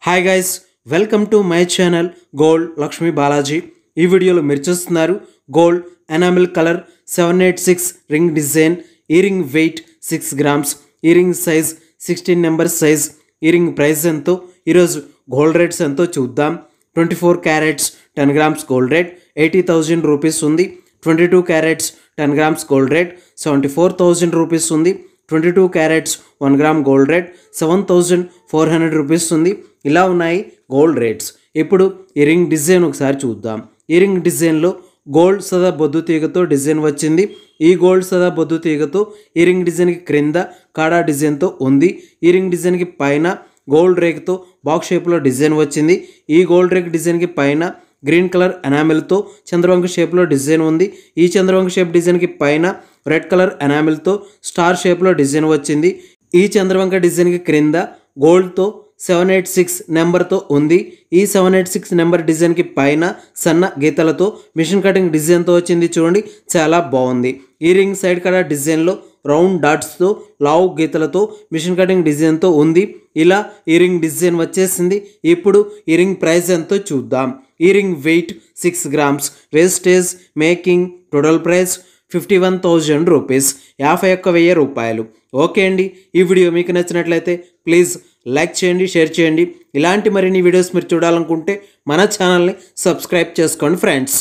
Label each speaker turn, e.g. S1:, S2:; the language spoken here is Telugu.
S1: Hi guys, welcome to my channel gold Lakshmi Balaji. ఈ వీడియోలో మీరు చూస్తున్నారు gold enamel colour 786 ring design, ఈ రింగ్ వెయిట్ 6 గ్రామ్స్, ఈ రింగ్ సైజ్ 16 నెంబర్ సైజ్. ఈ రింగ్ ప్రైస్ ఎంతో, ఈరోజు గోల్డ్ రేట్స్ ఎంతో చూద్దాం. 24 carats 10 grams gold rate 80,000 rupees ఉంది. 22 carats 10 grams gold rate 74,000 rupees ఉంది. 22 carats 1 gram gold rate 7,400 rupees ఉంది. ఇలా ఉన్నాయి గోల్డ్ రేట్స్. ఇప్పుడు ఈ రింగ్ డిజైన్ ఒకసారి చూద్దాం. ఈ రింగ్ డిజైన్లో గోల్డ్ సదా బొద్దు తీగతో డిజైన్ వచ్చింది. ఈ గోల్డ్ సదా బొద్దు తీగతో ఈ రింగ్ డిజైన్కి క్రింద కాడా డిజైన్తో ఉంది. ఈ రింగ్ డిజైన్కి పైన గోల్డ్ రేక్తో బాక్స్ షేప్లో డిజైన్ వచ్చింది. ఈ గోల్డ్ రేక్ డిజైన్కి పైన గ్రీన్ కలర్ ఎనామిల్తో చంద్రవంక షేప్లో డిజైన్ ఉంది. ఈ చంద్రవంక షేప్ డిజైన్కి పైన రెడ్ కలర్ ఎనామిల్తో స్టార్ షేప్లో డిజైన్ వచ్చింది. ఈ చంద్రవంక డిజైన్కి క్రింద గోల్డ్తో 786 నెంబర్తో ఉంది. ఈ 786 నెంబర్ డిజైన్కి పైన సన్న గీతలతో మిషన్ కటింగ్ డిజైన్తో వచ్చింది. చూడండి, చాలా బాగుంది. ఈ రింగ్ సైడ్ కడ డిజైన్లో రౌండ్ డాట్స్తో లావు గీతలతో మిషన్ కటింగ్ డిజైన్తో ఉంది. ఇలా ఈ రింగ్ డిజైన్ వచ్చేసింది. ఇప్పుడు ఈ రింగ్ ప్రైస్ ఎంతో చూద్దాం. ఈ ring weight 6 grams, wastage making total price 51,000 rupees, 51,000 రూపాయలు. ఓకే అండి, ఈ వీడియో మీకు నచ్చినట్లయితే ప్లీజ్ లైక్ చేయండి, షేర్ చేయండి. ఇలాంటి మరిన్ని వీడియోస్ మీరు చూడాలనుకుంటే మన ఛానల్ని సబ్స్క్రైబ్ చేసుకోండి ఫ్రెండ్స్.